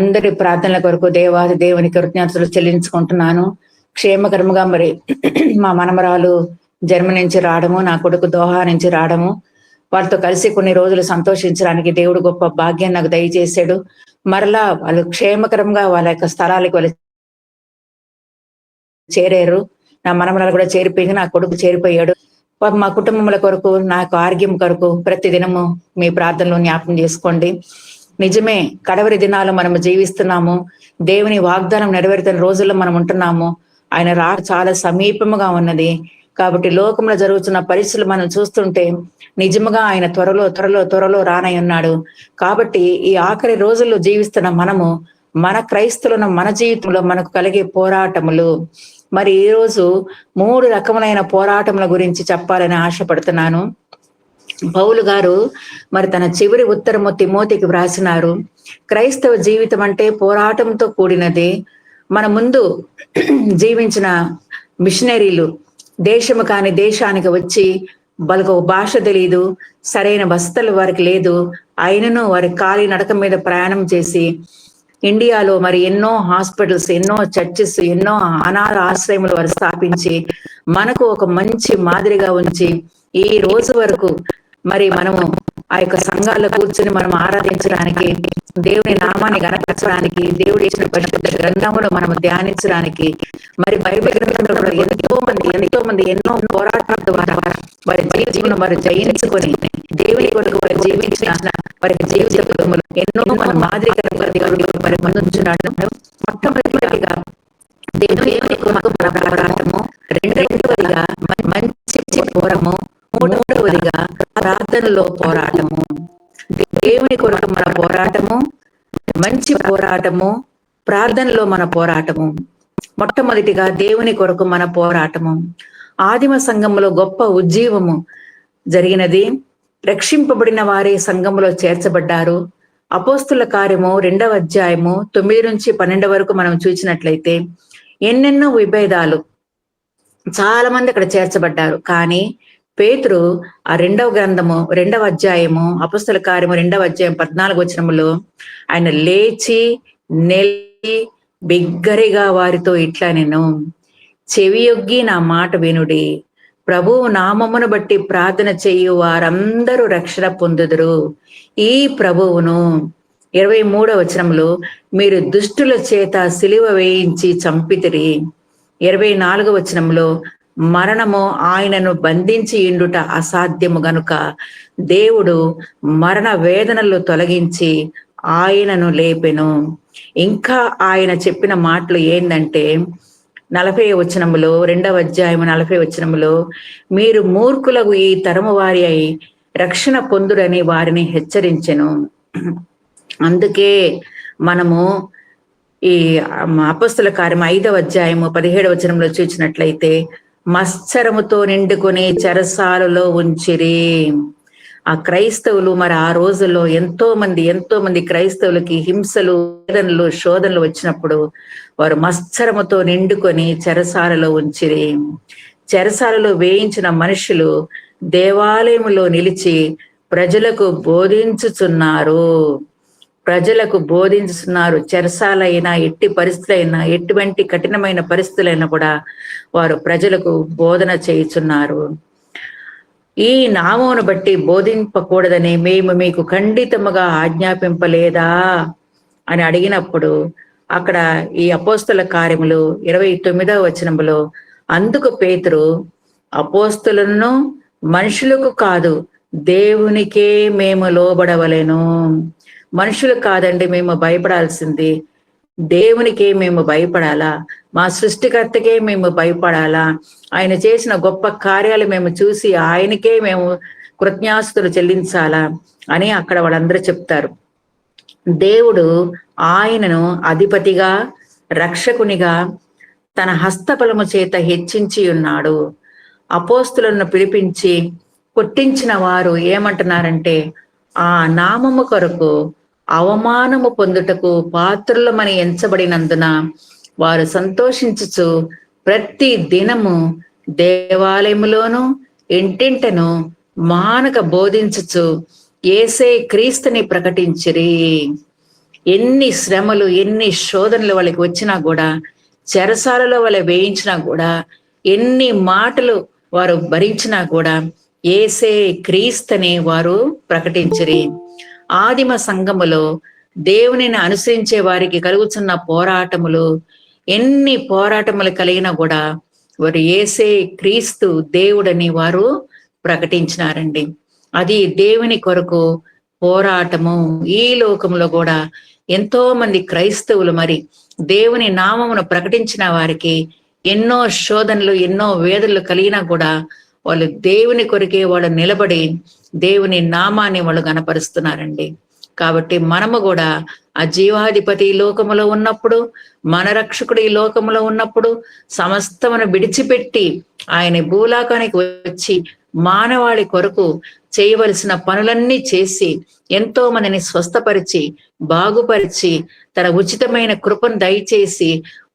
అందరి ప్రార్థనల కొరకు దేవాది దేవుని కృతజ్ఞతలు చెల్లించుకుంటున్నాను. క్షేమకరముగా మరి మా మనమరాలు జర్మనీ నుంచి రావడము, నా కొడుకు దోహా నుంచి రావడము, వాళ్ళతో కలిసి కొన్ని రోజులు సంతోషించడానికి దేవుడు గొప్ప భాగ్యం నాకు దయచేశాడు. మరలా వాళ్ళు క్షేమకరంగా వాళ్ళ యొక్క స్థలాలకు వాళ్ళు చేరారు. నా మనమరాలు కూడా చేరిపోయింది, నా కొడుకు చేరిపోయాడు. మా కుటుంబముల కొరకు, నాకు ఆరోగ్యం కొరకు ప్రతి దినము మీ ప్రార్థనలో జ్ఞాపకం చేసుకోండి. నిజమే, కడవరి దినాలు మనము జీవిస్తున్నాము. దేవుని వాగ్దానం నెరవేరుతున్న రోజుల్లో మనం ఉంటున్నాము. ఆయన చాలా సమీపముగా ఉన్నది. కాబట్టి లోకంలో జరుగుతున్న పరిస్థితులు మనం చూస్తుంటే నిజముగా ఆయన త్వరలో త్వరలో త్వరలో రానై ఉన్నాడు. కాబట్టి ఈ ఆఖరి రోజుల్లో జీవిస్తున్న మనము, మన క్రైస్తవులను మన జీవితంలో మనకు కలిగే పోరాటములు, మరి ఈ రోజు 3 రకములైన పోరాటముల గురించి చెప్పాలని ఆశపడుతున్నాను. పౌలు గారు మరి తన చివరి ఉత్తరము తిమోతికి వ్రాసినారు. క్రైస్తవ జీవితం అంటే పోరాటంతో కూడినది. మన ముందు జీవించిన మిషనరీలు దేశము కాని దేశానికి వచ్చి వాళ్ళకు భాష తెలియదు, సరైన వసతులు వారికి లేదు, అయినను వారి కాలి నడక మీద ప్రయాణం చేసి ఇండియాలో మరి ఎన్నో హాస్పిటల్స్, ఎన్నో చర్చెస్, ఎన్నో అనాథ ఆశ్రయములు వారు స్థాపించి మనకు ఒక మంచి మాదిరిగా ఉంచి ఈ రోజు వరకు మరి మనము ఆ యొక్క సంఘాల్లో కూర్చొని మనం ఆరాధించడానికి, దేవుని నామాన్ని గణపరచడానికి, దేవుడు ఇచ్చిన పరిశుద్ధ గ్రంథములు మనం ధ్యానించడానికి, మరి బైబిల్ గ్రంథంలో కూడా ఎంతో మంది ఎన్నో పోరాటాల ద్వారా వారి జీవితం వారు జయించుకొని దేవుని కొరకు వారు జీవించిన వారి జీవితంలో ఎన్నో మన మాదిరికరంగా దేవుడు వారి ముందుంచున్నాడు. మొట్టమొదటిగా దేవుని పోరాటము, రెండవదిగా మంచి పోరము, మూడవదిగా ప్రార్థనలో పోరాటము. దేవుని కొరకు మన పోరాటము, మంచి పోరాటము, ప్రార్థనలో మన పోరాటము. మొట్టమొదటిగా దేవుని కొరకు మన పోరాటము. ఆదిమ సంఘములో గొప్ప ఉజ్జీవము జరిగినది. రక్షింపబడిన వారే సంఘములో చేర్చబడ్డారు. అపోస్తుల కార్యము 2వ అధ్యాయము 9 నుంచి 12 వరకు మనం చూసినట్లయితే ఎన్నెన్నో విభేదాలు, చాలా మంది అక్కడ చేర్చబడ్డారు. కానీ పేతురు ఆ 2వ గ్రంథము 2వ అధ్యాయము అపొస్తల కార్యము 2వ అధ్యాయం 14 వచనములో ఆయన లేచి నెల్లి బిగ్గరిగా వారితో ఇట్లా, నేను చెవియొగ్గి నా మాట వినుడి, ప్రభువు నామమును బట్టి ప్రార్థన చేయు వారందరూ రక్షణ పొందుదురు. ఈ ప్రభువును 23వ వచనంలో మీరు దుష్టుల చేత సిలువ వేయించి చంపితిరి. 24వ వచనంలో మరణము ఆయనను బంధించి ఇండుట అసాధ్యము గనుక దేవుడు మరణ వేదనలు తొలగించి ఆయనను లేపెను. ఇంకా ఆయన చెప్పిన మాటలు ఏందంటే 40వ వచనములో, 2వ అధ్యాయం 40వ వచనములో, మీరు మూర్ఖులకు ఈ తరము వారి అయి రక్షణ పొందుడని వారిని హెచ్చరించెను. అందుకే మనము ఈ అపొస్తల కార్యం 5వ అధ్యాయము 17వ వచనంలో చూసినట్లయితే మత్సరముతో నిండుకొని చెరసాలలో ఉంచిరి. ఆ క్రైస్తవులు మరి ఆ రోజుల్లో ఎంతో మంది క్రైస్తవులకి హింసలు, వేదనలు, శోధనలు వచ్చినప్పుడు వారు మత్సరముతో నిండుకొని చెరసాలలో ఉంచిరి. చెరసాలలో వేయించిన మనుషులు దేవాలయములో నిలిచి ప్రజలకు బోధించుచున్నారు. చెరసాలైనా, ఎట్టి పరిస్థితులైనా, ఎటువంటి కఠినమైన పరిస్థితులైనా కూడా వారు ప్రజలకు బోధన చేయుచున్నారు. ఈ నామమును బట్టి బోధింపకూడదని మేము మీకు ఖండితముగా ఆజ్ఞాపింపలేదా అని అడిగినప్పుడు అక్కడ ఈ అపోస్తల కార్యములు 29వ వచనములో, అందుకు పేతురు, అపోస్తలులను మనుషులకు కాదు దేవునికే మేము లోబడవలెను. మనుషులు కాదండి మేము భయపడాల్సింది, దేవునికే మేము భయపడాలా, మా సృష్టికర్తకే మేము భయపడాలా, ఆయన చేసిన గొప్ప కార్యాలు మేము చూసి ఆయనకే మేము కృతజ్ఞాస్తులు చెల్లించాలా అని అక్కడ వాళ్ళందరూ చెప్తారు. దేవుడు ఆయనను అధిపతిగా, రక్షకునిగా తన హస్తబలము చేత హెచ్చించి ఉన్నాడు. అపోస్తులను పిలిపించి కొట్టించిన వారు ఏమంటున్నారంటే, ఆ నామము కొరకు అవమానము పొందుటకు పాత్రులమని ఎంచబడినందున వారు సంతోషించుచు ప్రతి దినము దేవాలయములోను ఇంటింటను మానక బోధించుచు యేసే క్రీస్తుని ప్రకటించిరి. ఎన్ని శ్రమలు, ఎన్ని శోధనలు వాళ్ళకి వచ్చినా కూడా, చెరసాలలో వాళ్ళ వేయించినా కూడా, ఎన్ని మాటలు వారు భరించినా కూడా యేసే క్రీస్తుని వారు ప్రకటించిరి. ఆదిమ సంఘములో దేవునిని అనుసరించే వారికి కలుగుతున్న పోరాటములు, ఎన్ని పోరాటములు కలిగినా కూడా వారు యేసే క్రీస్తు దేవుడని వారు ప్రకటించినారండి. అది దేవుని కొరకు పోరాటము. ఈ లోకంలో కూడా ఎంతో మంది క్రైస్తవులు మరి దేవుని నామమును ప్రకటించిన వారికి ఎన్నో శోధనలు, ఎన్నో వేదనలు కలిగినా కూడా వాళ్ళు దేవుని కొరికే వాళ్ళు నిలబడి దేవుని నామాన్ని వాళ్ళు గనపరుస్తున్నారండి. కాబట్టి మనము కూడా ఆ జీవాధిపతి ఈ లోకములో ఉన్నప్పుడు, మన రక్షకుడు ఈ లోకములో ఉన్నప్పుడు సమస్తమును విడిచిపెట్టి ఆయన భూలోకానికి వచ్చి మానవాళి కొరకు చేయవలసిన పనులన్నీ చేసి ఎంతో మందిని స్వస్థపరిచి, బాగుపరిచి, తన ఉచితమైన కృపను దయచేసి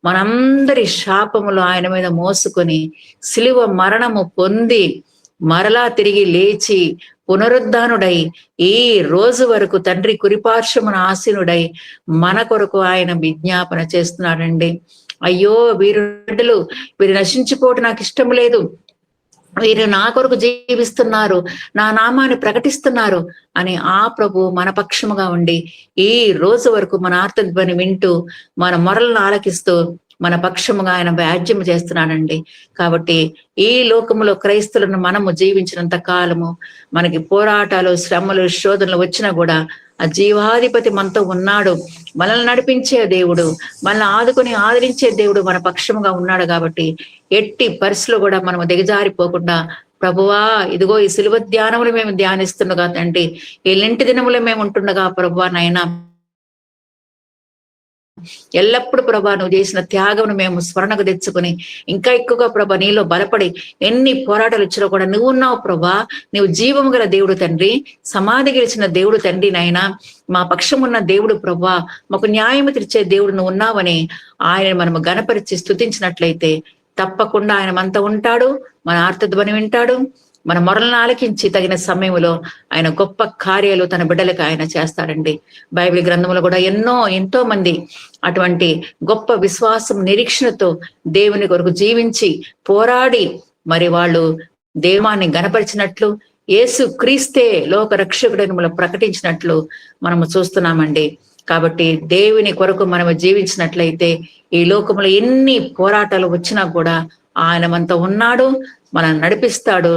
మనందరి శాపములు ఆయన మీద మోసుకొని సిలువ మరణము పొంది మరలా తిరిగి లేచి పునరుద్ధానుడై ఈ రోజు వరకు తండ్రి కురిపార్శ్వమున ఆసీనుడై మన కొరకు ఆయన విజ్ఞాపన చేస్తున్నాడండి. అయ్యో వీరు నశించిపోవటం నాకు ఇష్టం లేదు, వీరు నా కొరకు జీవిస్తున్నారు, నా నామాన్ని ప్రకటిస్తున్నారు అని ఆ ప్రభు మన పక్షముగా ఉండి ఈ రోజు వరకు మన ఆర్తధ్వని వింటూ మన మొరలను ఆలకిస్తూ మన పక్షముగా ఆయన వ్యాజ్యం చేస్తున్నాడండి. కాబట్టి ఈ లోకములో క్రైస్తవులను మనము జీవించినంత కాలము మనకి పోరాటాలు, శ్రమలు, శోధనలు వచ్చినా కూడా ఆ జీవాధిపతి మనతో ఉన్నాడు. మనల్ని నడిపించే దేవుడు, మనల్ని ఆదరించే దేవుడు మన పక్షముగా ఉన్నాడు. కాబట్టి ఎట్టి పరిస్థితులు కూడా మనము దిగజారిపోకుండా, ప్రభువా ఇదిగో ఈ సిలువ ధ్యానములు మేము ధ్యానిస్తుండగా తండ్రి, ఈ లెంటి దినములు మేము ఉంటుండగా ప్రభువా నాయనా ఎల్లప్పుడు ప్రభా నువ్వు చేసిన త్యాగమును మేము స్మరణకు తెచ్చుకుని ఇంకా ఎక్కువగా ప్రభా నీలో బలపడి ఎన్ని పోరాటాలు వచ్చినా కూడా నువ్వు ఉన్నావు ప్రభా. నువ్వు జీవము గల దేవుడు తండ్రి, సమాధి గెలిచిన దేవుడు తండ్రి నాయన, మా పక్షం ఉన్న దేవుడు ప్రభా, మాకు న్యాయము తీర్చే దేవుడు నువ్వు ఉన్నావని ఆయన మనము గణపరిచి స్తుతించినట్లయితే తప్పకుండా ఆయన మనతో ఉంటాడు, మన ఆర్తధ్వని వింటాడు, మన మొరలను ఆలకించి తగిన సమయంలో ఆయన గొప్ప కార్యాలు తన బిడ్డలకు ఆయన చేస్తాడండి. బైబిల్ గ్రంథంలో కూడా ఎంతో మంది అటువంటి గొప్ప విశ్వాసం, నిరీక్షణతో దేవుని కొరకు జీవించి పోరాడి మరి వాళ్ళు దేవాన్ని గణపరిచినట్లు, యేసు క్రీస్తే లోక రక్షకుడని మనం ప్రకటించినట్లు మనము చూస్తున్నామండి. కాబట్టి దేవుని కొరకు మనము జీవించినట్లయితే ఈ లోకంలో ఎన్ని పోరాటాలు వచ్చినా కూడా ఆయన మనతో ఉన్నాడు, మనల్ని నడిపిస్తాడు.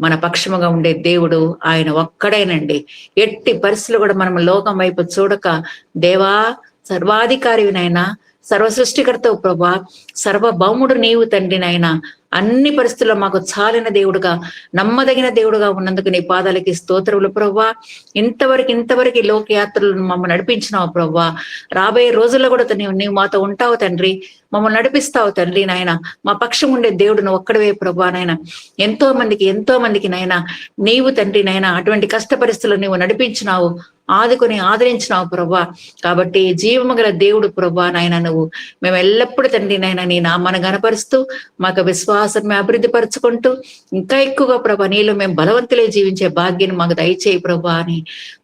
మన పక్షముగా ఉండే దేవుడు ఆయన ఒక్కడేనండి. ఎట్టి పరిస్థితులు కూడా మనం లోకం వైపు చూడక, దేవా సర్వాధికారివినైనా, సర్వ సృష్టికర్తవు ప్రభా, సర్వభౌముడు నీవు తండ్రి నాయనా, అన్ని పరిస్థితుల్లో మాకు చాలిన దేవుడుగా, నమ్మదగిన దేవుడుగా ఉన్నందుకు నీ పాదాలకి స్తోత్రములు ప్రభా. ఇంతవరకు లోకయాత్రలను మమ్మల్ని నడిపించినావు ప్రభా. రాబోయే రోజుల్లో కూడా నీవు మాతో ఉంటావు తండ్రి, మమ్మల్ని నడిపిస్తావు తండ్రి నాయన. మా పక్షం ఉండే దేవుడు నువ్వు ఒక్కడవే ప్రభా నాయన. ఎంతో మందికి నాయన నీవు తండ్రి నాయన అటువంటి కష్ట పరిస్థితులు నీవు నడిపించినావు, ఆదరించినావు ప్రభా. కాబట్టి జీవము గల దేవుడు ప్రభా నాయన నువ్వు. మేము ఎల్లప్పుడూ తండ్రి నాయన నీ నామాన్ని గనపరుస్తూ మాకు విశ్వాసం అభివృద్ధి పరుచుకుంటూ ఇంకా ఎక్కువగా ప్రభా నీలో మేము బలవంతులే జీవించే భాగ్యాన్ని మాకు దయచేయి ప్రభా అని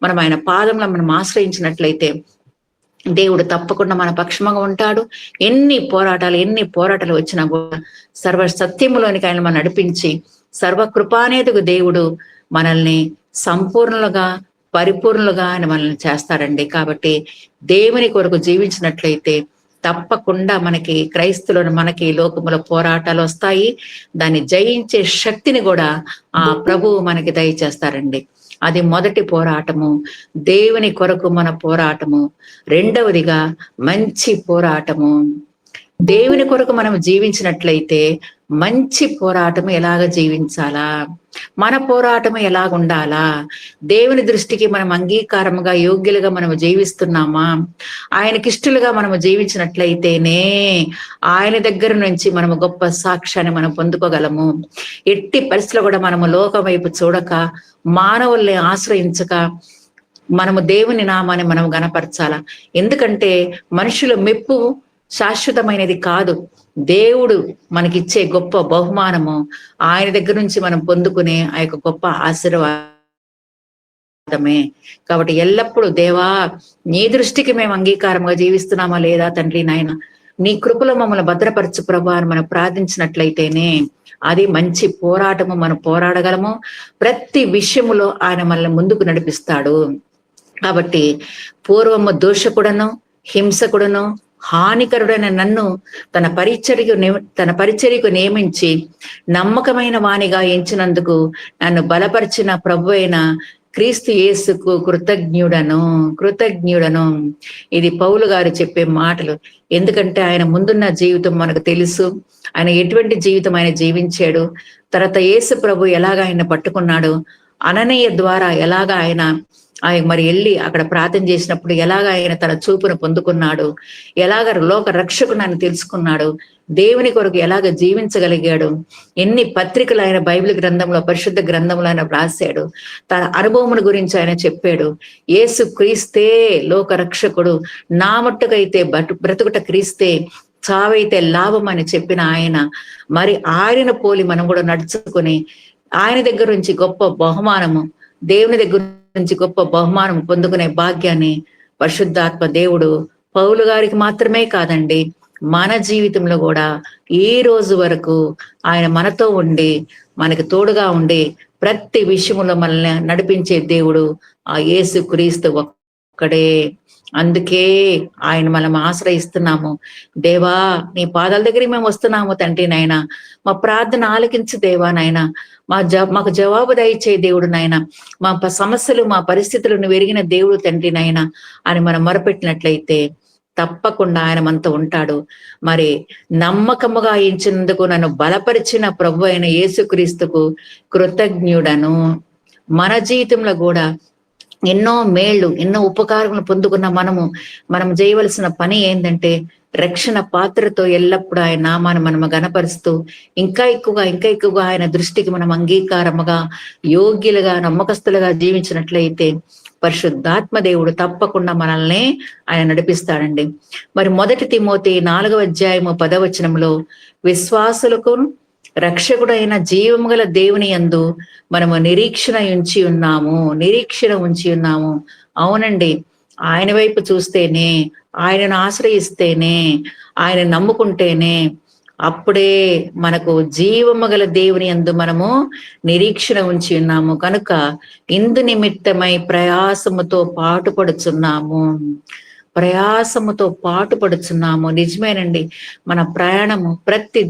మనం ఆయన పాదంలో మనం ఆశ్రయించినట్లయితే దేవుడు తప్పకుండా మన పక్షముగా ఉంటాడు. ఎన్ని పోరాటాలు వచ్చినా కూడా సర్వ సత్యములోనికి ఆయన మనం నడిపించి సర్వకృపానేదుగు దేవుడు మనల్ని సంపూర్ణులుగా, పరిపూర్ణులుగా ఆయన మనల్ని చేస్తాడండి. కాబట్టి దేవుని కొరకు జీవించినట్లయితే తప్పకుండా మనకి లోకములో పోరాటాలు వస్తాయి. దాన్ని జయించే శక్తిని కూడా ఆ ప్రభువు మనకి దయచేస్తారండి. అది మొదటి పోరాటము, దేవుని కొరకు మన పోరాటము. రెండవదిగా మంచి పోరాటము. దేవుని కొరకు మనం జీవించినట్లయితే మంచి పోరాటం ఎలాగ జీవించాలా, మన పోరాటం ఎలాగుండాలా, దేవుని దృష్టికి మనం అంగీకారముగా, యోగ్యులుగా మనము జీవిస్తున్నామా, ఆయనకిష్టులుగా మనము జీవించినట్లయితేనే ఆయన దగ్గర నుంచి మనము గొప్ప సాక్ష్యాన్ని మనం పొందుకోగలము. ఎట్టి పరిస్థితుల్లో కూడా మనము లోకం వైపు చూడక, మానవుల్ని ఆశ్రయించక మనము దేవుని నామాన్ని మనం గణపరచాలా. ఎందుకంటే మనుషుల మెప్పు శాశ్వతమైనది కాదు. దేవుడు మనకిచ్చే గొప్ప బహుమానము, ఆయన దగ్గర నుంచి మనం పొందుకునే ఆ యొక్క గొప్ప ఆశీర్వాదం. అపరాధమే. కాబట్టి ఎల్లప్పుడూ దేవా, నీ దృష్టికి మేము అంగీకారంగా జీవిస్తున్నామా లేదా తండ్రి నాయన, నీ కృపలో మమ్మల్ని భద్రపరచు ప్రభా అని మనం ప్రార్థించినట్లయితేనే అది మంచి పోరాటము, మనం పోరాడగలము. ప్రతి విషయములో ఆయన మనల్ని ముందుకు నడిపిస్తాడు. కాబట్టి పూర్వము దోషకుడను, హింసకుడను, హానికరుడైన నన్ను తన పరిచర్యకు నియమించి నమ్మకమైన వానిగా ఎంచినందుకు నన్ను బలపరిచిన ప్రభు అయిన క్రీస్తు యేసుకు కృతజ్ఞుడను. ఇది పౌలు గారు చెప్పే మాటలు. ఎందుకంటే ఆయన ముందున్న జీవితం మనకు తెలుసు. ఆయన ఎటువంటి జీవితం ఆయన జీవించాడు, తర్వాత యేసు ప్రభు ఎలాగ ఆయన పట్టుకున్నాడు, అననీయ ద్వారా ఎలాగ ఆయన మరి వెళ్ళి అక్కడ ప్రార్థన చేసినప్పుడు ఎలాగ ఆయన తన చూపును పొందుకున్నాడు, ఎలాగ లోక రక్షకుని ఆయన తెలుసుకున్నాడు, దేవుని కొరకు ఎలాగ జీవించగలిగాడు, ఎన్ని పత్రికలు ఆయన బైబిల్ గ్రంథంలో, పరిశుద్ధ గ్రంథంలో ఆయన రాశాడు, తన అనుభవముల గురించి ఆయన చెప్పాడు. యేసు క్రీస్తే లోక రక్షకుడు, నా మట్టుకైతే బ్రతుకుట క్రీస్తే, చావైతే లాభం అని చెప్పిన ఆయన, మరి ఆయన పోలి మనం కూడా నడుచుకొని ఆయన దగ్గర నుంచి గొప్ప బహుమానము, దేవుని దగ్గర నుంచి గొప్ప బహుమానం పొందుకునే భాగ్యాన్ని పరిశుద్ధాత్మ దేవుడు పౌలు గారికి మాత్రమే కాదండి, మన జీవితంలో కూడా ఈ రోజు వరకు ఆయన మనతో ఉండి, మనకి తోడుగా ఉండి, ప్రతి విషయంలో మనల్ని నడిపించే దేవుడు ఆ యేసు క్రీస్తు ఒక్కడే. అందుకే ఆయన మనం ఆశ్రయిస్తున్నాము. దేవా, నీ పాదాల దగ్గరికి మేము వస్తున్నాము తండ్రి నాయన, మా ప్రార్థన ఆలకించు దేవా నాయన, మాకు జవాబు దయచే దేవుడు నాయన, మా సమస్యలు, మా పరిస్థితులు నువ్వు ఎరిగిన దేవుడు తండ్రి నాయన అని మనం మొరపెట్టినట్లయితే తప్పకుండా ఆయన మనతో ఉంటాడు. మరి నమ్మకముగా ఎంచినందుకు నన్ను బలపరిచిన ప్రభు అయిన యేసుక్రీస్తుకు కృతజ్ఞుడను. మన జీవితంలో కూడా ఎన్నో మేళ్లు, ఎన్నో ఉపకారములు పొందుకున్న మనం చేయవలసిన పని ఏంటంటే, రక్షణ పాత్రతో ఎల్లప్పుడూ ఆయన నామాన్ని మనము గణపరుస్తూ ఇంకా ఎక్కువగా ఆయన దృష్టికి మనం అంగీకారముగా, యోగ్యులుగా, నమ్మకస్తులుగా జీవించినట్లయితే పరిశుద్ధాత్మ దేవుడు తప్పకుండా మనల్ని ఆయన నడిపిస్తాడండి. మరి 1 తిమోతి 4వ అధ్యాయము 10వ వచనంలో, విశ్వాసులకు రక్షకుడైన జీవము గల దేవుని యందు మనము నిరీక్షణ ఉంచి ఉన్నాము. అవునండి, ఆయన వైపు చూస్తేనే, ఆయనను ఆశ్రయిస్తేనే, ఆయన నమ్ముకుంటేనే అప్పుడే మనకు జీవము గల దేవుని యందు మనము నిరీక్షణ ఉంచి ఉన్నాము. కనుక ఇందు నిమిత్తమై ప్రయాసముతో పాటుపడుచున్నాము. నిజమేనండి, మన ప్రయాణము ప్రతి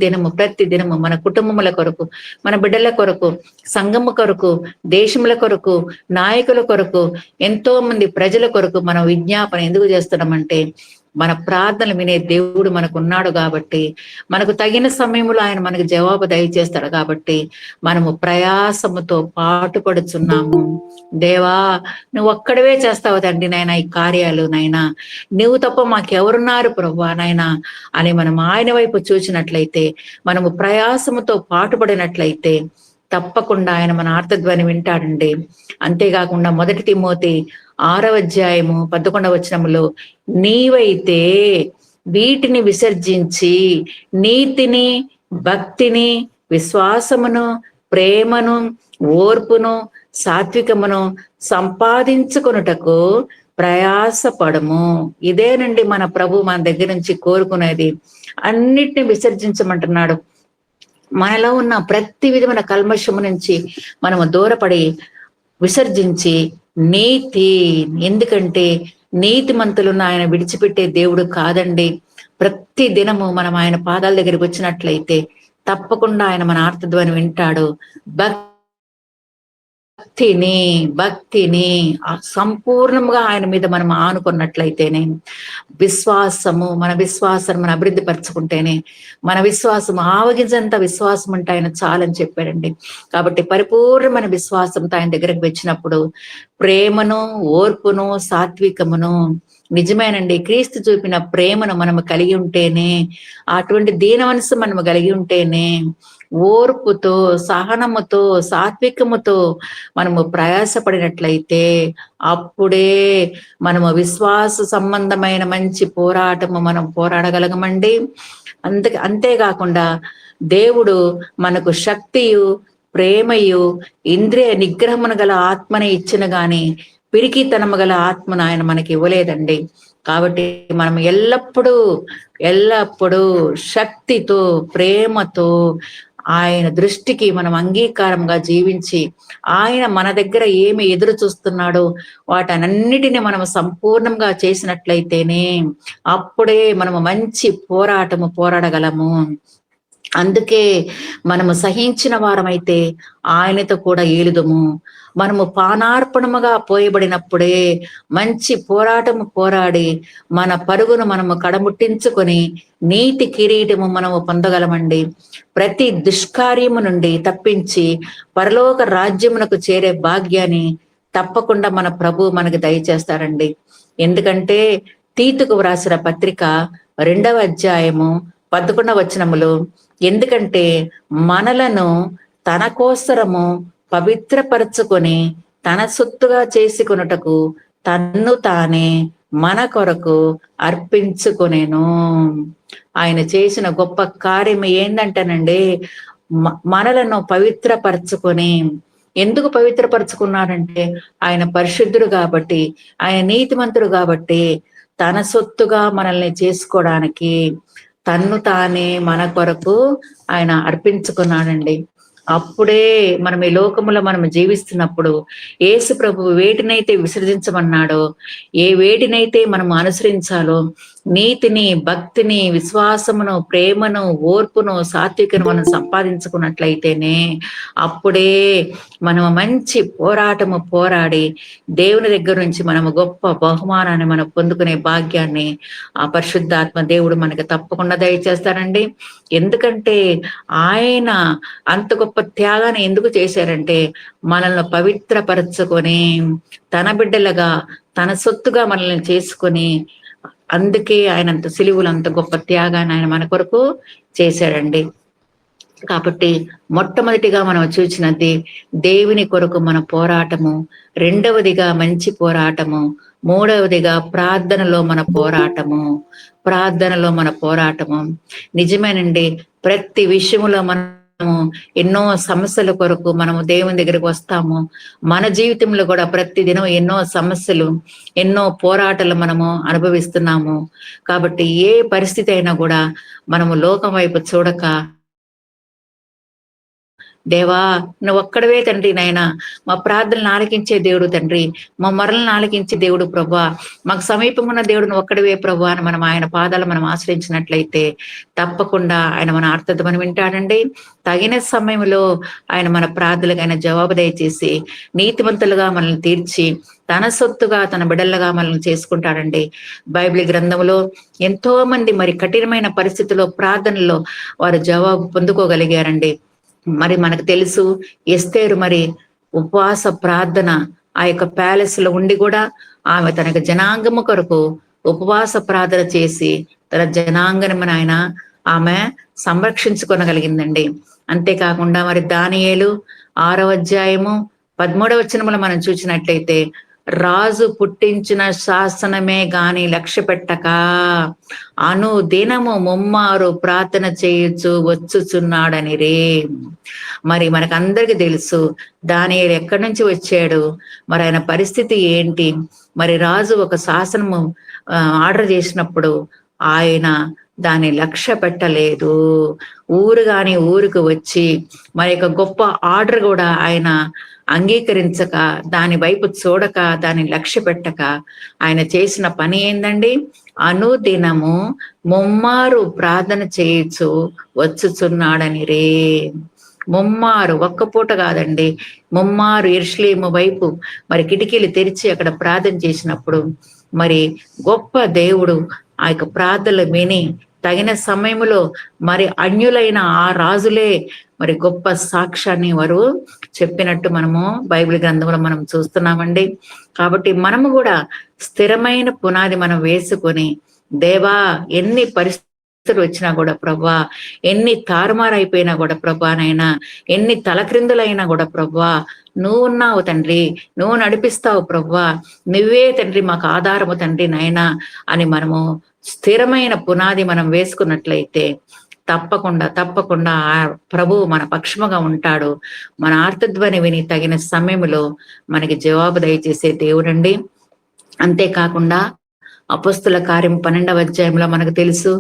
దినము మన కుటుంబముల కొరకు, మన బిడ్డల కొరకు, సంఘము కొరకు, దేశముల కొరకు, నాయకుల కొరకు, ఎంతో మంది ప్రజల కొరకు మనం విజ్ఞాపన ఎందుకు చేస్తున్నామంటే, మన ప్రార్థనలు వినే దేవుడు మనకు ఉన్నాడు కాబట్టి, మనకు తగిన సమయంలో ఆయన మనకు జవాబు దయచేస్తాడు కాబట్టి మనము ప్రయాసముతో పాటుపడుచున్నాము. దేవా, నువ్వు ఒక్కడవే చేస్తావు తండ్రి నాయన ఈ కార్యాలు నాయన, నువ్వు తప్ప మాకెవరున్నారు ప్రభువా నాయన అని మనం ఆయన వైపు చూసినట్లయితే, మనము ప్రయాసముతో పాటుపడినట్లయితే తప్పకుండా ఆయన మన ఆర్తధ్వని వింటాడండి. అంతేకాకుండా 1 తిమోతి 6వ అధ్యాయము 11వ వచనములో, నీవైతే వీటిని విసర్జించి నీతిని, భక్తిని, విశ్వాసమును, ప్రేమను, ఓర్పును, సాత్వికమును సంపాదించుకొనుటకు ప్రయాసపడము. ఇదేనండి మన ప్రభు మన దగ్గర నుంచి కోరుకునేది. అన్నిటిని విసర్జించమంటున్నాడు. మనలో ఉన్న ప్రతి విధమైన కల్మషము నుంచి మనము దూరపడి విసర్జించి నీతి, ఎందుకంటే నీతిమంతులను ఆయన విడిచిపెట్టే దేవుడు కాదండి. ప్రతి దినము మనం ఆయన పాదాల దగ్గరికి వచ్చినట్లయితే తప్పకుండా ఆయన మన ఆర్తధ్వని వింటాడు. భక్తిని సంపూర్ణంగా ఆయన మీద మనం ఆనుకున్నట్లయితేనే, మన విశ్వాసం మనం అభివృద్ధి పరచుకుంటేనే, మన విశ్వాసం ఆవగించంత విశ్వాసం అంటే ఆయన చాలని చెప్పాడండి. కాబట్టి పరిపూర్ణమైన విశ్వాసంతో ఆయన దగ్గరకు వచ్చినప్పుడు ప్రేమను, ఓర్పును, సాత్వికమును, నిజమేనండి, క్రీస్తు చూపిన ప్రేమను మనము కలిగి ఉంటేనే, అటువంటి దీన మనసు మనము కలిగి ఉంటేనే, ఓర్పుతో, సహనముతో, సాత్వికముతో మనము ప్రయాసపడినట్లయితే అప్పుడే మనము విశ్వాస సంబంధమైన మంచి పోరాటము మనం పోరాడగలగమండి. అంతేకాకుండా దేవుడు మనకు శక్తియు, ప్రేమయు ఇంద్రియ నిగ్రహమును గల ఆత్మని ఇచ్చిన గాని పిరికితనము గల ఆత్మను ఆయన మనకి ఇవ్వలేదండి. కాబట్టి మనం ఎల్లప్పుడూ శక్తితో, ప్రేమతో ఆయన దృష్టికి మనం అంగీకారంగా జీవించి ఆయన మన దగ్గర ఏమి ఎదురు చూస్తున్నాడో వాటన్నిటిని మనం సంపూర్ణంగా చేసినట్లయితేనే అప్పుడే మనము మంచి పోరాడగలము. అందుకే మనము సహించిన వారమైతే ఆయనతో కూడా ఏలుదుము. మనము పానార్పణముగా పోయబడినప్పుడే మంచి పోరాటము పోరాడి మన పరుగును మనము కడముట్టించుకొని నీతి కిరీటము మనము పొందగలమండి. ప్రతి దుష్కార్యము నుండి తప్పించి పరలోక రాజ్యమునకు చేరే భాగ్యాన్ని తప్పకుండా మన ప్రభు మనకి దయచేస్తారండి. ఎందుకంటే తీతుకు వ్రాసిన పత్రిక 2వ అధ్యాయము 11వ వచనములో, ఎందుకంటే మనలను తన కోసరము పవిత్రపరచుకొని తన సొత్తుగా చేసుకొనుటకు తన్ను తానే మన కొరకు అర్పించుకొనేను. ఆయన చేసిన గొప్ప కార్యం ఏంటంటేనండి, మనలను పవిత్రపరచుకొని, ఎందుకు పవిత్రపరచుకున్నాడంటే ఆయన పరిశుద్ధుడు కాబట్టి, ఆయన నీతిమంతుడు కాబట్టి, తన సొత్తుగా మనల్ని చేసుకోవడానికి తన్ను తానే మన కొరకు ఆయన అర్పించుకున్నాడండి. అప్పుడే మనం ఈ లోకములో మనం జీవిస్తున్నప్పుడు యేసు ప్రభు వేటినైతే విసర్జించమన్నాడో, ఏ వేటినైతే మనం అనుసరించాలో, నీతిని, భక్తిని, విశ్వాసమును, ప్రేమను, ఓర్పును, సాత్వికను మనం సంపాదించుకున్నట్లయితేనే అప్పుడే మనం మంచి పోరాటము పోరాడి దేవుని దగ్గర నుంచి మనము గొప్ప బహుమానాన్ని మనం పొందుకునే భాగ్యాన్ని ఆ పరిశుద్ధాత్మ దేవుడు మనకి తప్పకుండా దయచేస్తారండి. ఎందుకంటే ఆయన అంత గొప్ప త్యాగాన్ని ఎందుకు చేశారంటే మనల్ని పవిత్రపరచుకొని తన బిడ్డలుగా తన సొత్తుగా మనల్ని చేసుకొని, అందుకే ఆయన అంత సిలువలు అంత గొప్ప త్యాగాన్ని ఆయన మన కొరకు చేశాడండి. కాబట్టి మొట్టమొదటిగా మనం చూసినది దేవుని కొరకు మన పోరాటము, రెండవదిగా మంచి పోరాటము, మూడవదిగా ప్రార్థనలో మన పోరాటము. నిజమేనండి, ప్రతి విషయంలో మనము ఎన్నో సమస్యల కొరకు మనము దేవుని దగ్గరికి వస్తాము. మన జీవితంలో కూడా ప్రతి దినం ఎన్నో సమస్యలు, ఎన్నో పోరాటాలు మనము అనుభవిస్తున్నాము. కాబట్టి ఏ పరిస్థితి అయినా కూడా మనము లోకం వైపు చూడక, దేవా నువ్వు ఒక్కడవే తండ్రి, నాయన మా ప్రార్థనలు ఆలకించే దేవుడు తండ్రి, మా మొరలను ఆలకించే దేవుడు ప్రభా, మాకు సమీపం ఉన్న దేవుడు నువ్వు ఒక్కడవే ప్రభా అని మనం ఆయన పాదాలు మనం ఆశ్రయించినట్లయితే తప్పకుండా ఆయన మన ఆర్తత్వం వింటాడండి. తగిన సమయంలో ఆయన మన ప్రార్థనలకు ఆయన జవాబు దయచేసి నీతిమంతులుగా మనల్ని తీర్చి తన సొత్తుగా తన బిడ్డలుగా మనల్ని చేసుకుంటాడండి. బైబిల్ గ్రంథంలో ఎంతో మంది మరి కఠినమైన పరిస్థితుల్లో ప్రార్థనలో వారు జవాబు పొందుకోగలిగారండి. మరి మనకు తెలుసు ఎస్తేరు మరి ఉపవాస ప్రార్థన ఆ యొక్క ప్యాలెస్ లో ఉండి కూడా ఆమె తనకు జనాంగము కొరకు ఉపవాస ప్రార్థన చేసి తన జనాంగము ఆయన ఆమె సంరక్షించుకొనగలిగిందండి. అంతేకాకుండా మరి దానియేలు 6వ అధ్యాయము 13వ వచనములో మనం చూసినట్లయితే, రాజు పుట్టించిన శాసనమే గాని లక్ష్య పెట్టక అనుదినము ముమ్మారు ప్రార్థన చేయొచ్చు వచ్చుచున్నాడని రే. మరి మనకందరికి తెలుసు దానియేలు ఎక్కడి నుంచి వచ్చాడు, మరి ఆయన పరిస్థితి ఏంటి. మరి రాజు ఒక శాసనము ఆర్డర్ చేసినప్పుడు ఆయన దాన్ని లక్ష్య పెట్టలేదు. ఊరికి వచ్చి మరి ఒక గొప్ప ఆర్డర్ కూడా ఆయన అంగీకరించక, దాని వైపు చూడక, దాన్ని లక్ష్య పెట్టక ఆయన చేసిన పని ఏందండి, అనుదినము ముమ్మారు ప్రార్థన చేయొచ్చు వచ్చుచున్నాడని రే. ముమ్మారు, ఒక్క పూట కాదండి, ముమ్మారు యెరూషలేము వైపు మరి కిటికీలు తెరిచి అక్కడ ప్రార్థన చేసినప్పుడు మరి గొప్ప దేవుడు ఆ యొక్క ప్రార్థనలు విని తగిన సమయంలో మరి అన్యులైన ఆ రాజులే మరి గొప్ప సాక్ష్యాన్ని వారు చెప్పినట్టు మనము బైబిల్ గ్రంథంలో మనం చూస్తున్నామండి. కాబట్టి మనము కూడా స్థిరమైన పునాది మనం వేసుకొని, దేవా ఎన్ని పరిస్థితులు వచ్చినా కూడా ప్రభా, ఎన్ని తారుమారైపోయినా కూడా ప్రభానైనా, ఎన్ని తలక్రిందులైనా కూడా ప్రభా నువ్వు ఉన్నావు తండ్రి, నువ్వు నడిపిస్తావు ప్రభా, నువ్వే తండ్రి మాకు ఆధారము తండ్రి నాయనా అని మనము స్థిరమైన పునాది మనం వేసుకున్నట్లయితే తప్పకుండా తప్పకుండా ఆ ప్రభువు మన పక్షముగా ఉంటాడు. మన ఆర్తధ్వని విని తగిన సమయంలో మనకి జవాబు దయచేసే దేవుడండి. అంతేకాకుండా అపొస్తల కార్యం 12వ అధ్యాయంలో మనకు తెలుసు,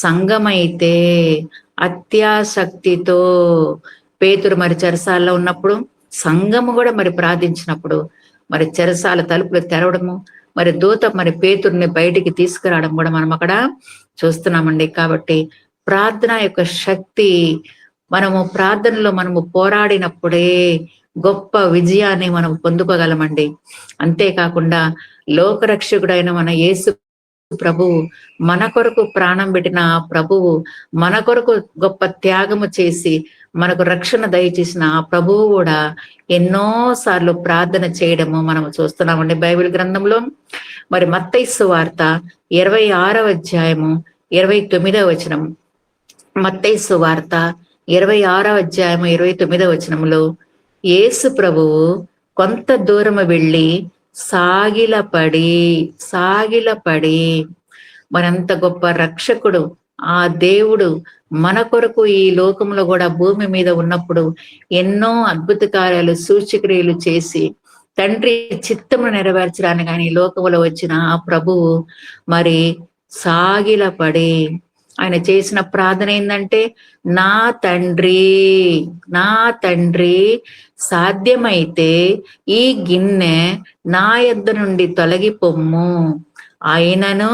సంఘమైతే అత్యాసక్తితో పేతురు మరి చెరసాల్లో ఉన్నప్పుడు, సంఘము కూడా మరి ప్రార్థించినప్పుడు మరి చెరసాల తలుపులు తెరవడము, మరి దూత మరి పేతుర్ని బయటికి తీసుకురావడం కూడా మనం అక్కడ చూస్తున్నామండి. కాబట్టి ప్రార్థన యొక్క శక్తి, మనము ప్రార్థనలో మనము పోరాడినప్పుడే గొప్ప విజయాన్ని మనం పొందుకోగలమండి. అంతేకాకుండా లోకరక్షకుడైన మన యేసు ప్రభువు, మన కొరకు ప్రాణం పెట్టిన ఆ ప్రభువు, మన కొరకు గొప్ప త్యాగము చేసి మనకు రక్షణ దయచేసిన ఆ ప్రభువు కూడా ఎన్నో సార్లు ప్రార్థన చేయడము మనం చూస్తున్నామండి బైబిల్ గ్రంథంలో. మరి మత్తయి సువార్త 26వ అధ్యాయము 29వ వచనం, మత్తయి సువార్త 26వ అధ్యాయము 29వ వచనంలో యేసు ప్రభువు కొంత దూరము వెళ్ళి సాగిలపడి మనంత గొప్ప రక్షకుడు ఆ దేవుడు మన కొరకు ఈ లోకంలో కూడా భూమి మీద ఉన్నప్పుడు ఎన్నో అద్భుత కార్యాలు సూచక్రియలు చేసి తండ్రి చిత్తమును నెరవేర్చడానికి ఆయన ఈ లోకంలో వచ్చిన ఆ ప్రభువు మరి సాగిలపడి ఆయన చేసిన ప్రార్థన ఏంటంటే, నా తండ్రి సాధ్యమైతే ఈ గిన్నె నా యొద్ద నుండి తొలగిపొమ్ము, అయినను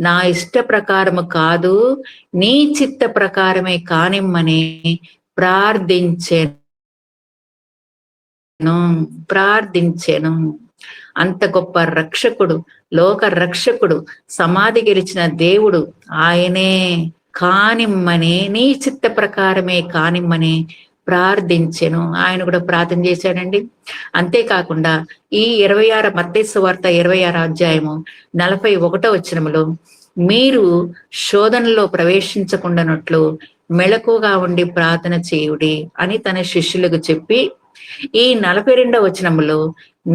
నా ఇష్ట ప్రకారము కాదు నీ చిత్త ప్రకారమే కానిమ్మని ప్రార్థించెను. అంత గొప్ప రక్షకుడు, లోక రక్షకుడు, సమాధి గెలిచిన దేవుడు ఆయనే. కానిమ్మని, నీ చిత్త ప్రకారమే కానిమ్మని ప్రార్థించెను. ఆయన కూడా ప్రార్థన చేశాడండి. అంతేకాకుండా ఈ 26 మత్తయి సువార్త 26వ అధ్యాయము 41వ వచనములో, మీరు శోధనలో ప్రవేశించకుండానట్లు మెళకుగా ఉండి ప్రార్థన చేయుడి అని తన శిష్యులకు చెప్పి, ఈ 42వ వచనములో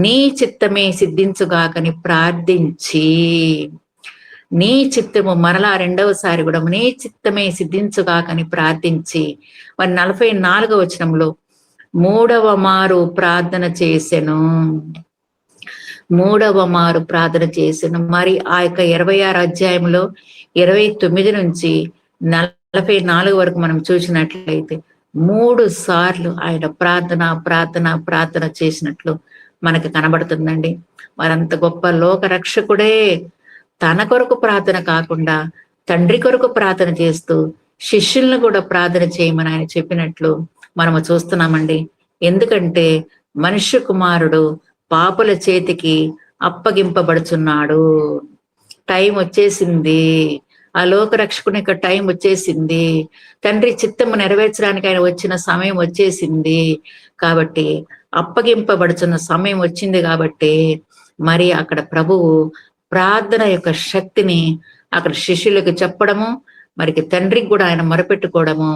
నీ చిత్తమే సిద్ధించుగాకని ప్రార్థించి, నీ చిత్తము మరలా రెండవసారి కూడా నీ చిత్తమే సిద్ధించుగాకని ప్రార్థించి, మరి 44వ వచనంలో మూడవ మారు ప్రార్థన చేసెను. మరి ఆ యొక్క 26వ అధ్యాయంలో 29 నుంచి 44 వరకు మనం చూసినట్లయితే 3 సార్లు ఆయన ప్రార్థన చేసినట్లు మనకు కనబడుతుందండి. మరంత గొప్ప లోక రక్షకుడే తన కొరకు ప్రార్థన కాకుండా తండ్రి కొరకు ప్రార్థన చేస్తూ శిష్యులను కూడా ప్రార్థన చేయమని ఆయన చెప్పినట్లు మనము చూస్తున్నామండి. ఎందుకంటే మనుష్య కుమారుడు పాపుల చేతికి అప్పగింపబడుచున్నాడు. టైం వచ్చేసింది, ఆ లోక రక్షకుని యొక్క టైం వచ్చేసింది, తండ్రి చిత్తము నెరవేర్చడానికి ఆయన వచ్చిన సమయం వచ్చేసింది. కాబట్టి అప్పగింపబడుచున్న సమయం వచ్చింది కాబట్టి మరి అక్కడ ప్రభువు ప్రార్థన యొక్క శక్తిని అక్కడ శిష్యులకు చెప్పడము, మరికి తండ్రికి కూడా ఆయన మొరపెట్టుకోవడము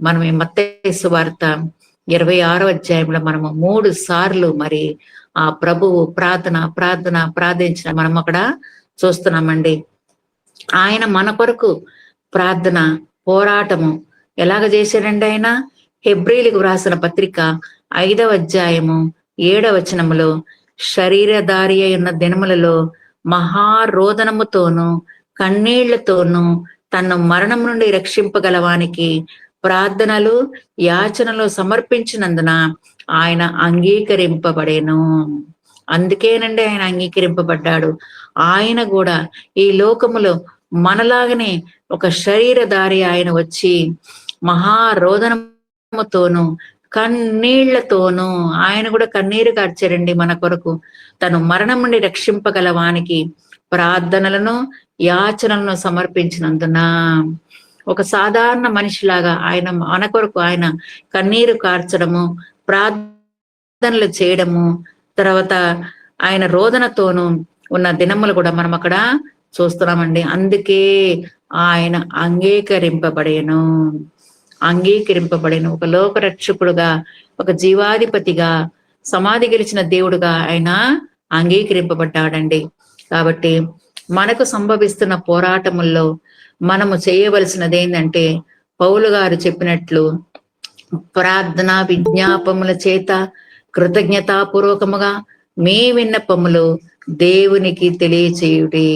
మనం ఈ మత్తయి సువార్త 26వ అధ్యాయంలో మనము 3 సార్లు మరి ఆ ప్రభువు ప్రార్థించిన మనం అక్కడ చూస్తున్నామండి. ఆయన మన కొరకు ప్రార్థన పోరాటము ఎలాగ చేశాడండి? ఆయన హెబ్రీలకు వ్రాసిన పత్రిక 5వ అధ్యాయము 7వ వచనములో, శరీరధారి అయిన దినములలో మహారోదనముతోనూ కన్నీళ్లతోనూ తన మరణం నుండి రక్షింపగలవానికి ప్రార్థనలు యాచనలు సమర్పించినందున ఆయన అంగీకరింపబడేను. అందుకేనండి ఆయన అంగీకరింపబడ్డాడు. ఆయన కూడా ఈ లోకములో మనలాగనే ఒక శరీరధారి ఆయన వచ్చి మహారోదనముతోనూ కన్నీళ్లతోనూ ఆయన కూడా కన్నీరు కార్చారండి మన కొరకు. తను మరణం నుండి రక్షింపగలవానికి ప్రార్థనలను యాచనలను సమర్పించినందున ఒక సాధారణ మనిషిలాగా ఆయన మన కొరకు ఆయన కన్నీరు కార్చడము, ప్రార్థనలు చేయడము, తర్వాత ఆయన రోదనతోనూ ఉన్న దినములు కూడా మనం అక్కడ చూస్తున్నామండి. అందుకే ఆయన అంగీకరింపబడేను. ఒక లోకరక్షకుడుగా, ఒక జీవాధిపతిగా, సమాధి గెలిచిన దేవుడుగా ఆయన అంగీకరింపబడ్డాడండి. కాబట్టి మనకు సంభవిస్తున్న పోరాటముల్లో మనము చేయవలసినది ఏంటంటే పౌలు గారు చెప్పినట్లు ప్రార్థన విజ్ఞాపముల చేత కృతజ్ఞతాపూర్వకముగా మీ విన్నపములు దేవునికి తెలియచేయుడి.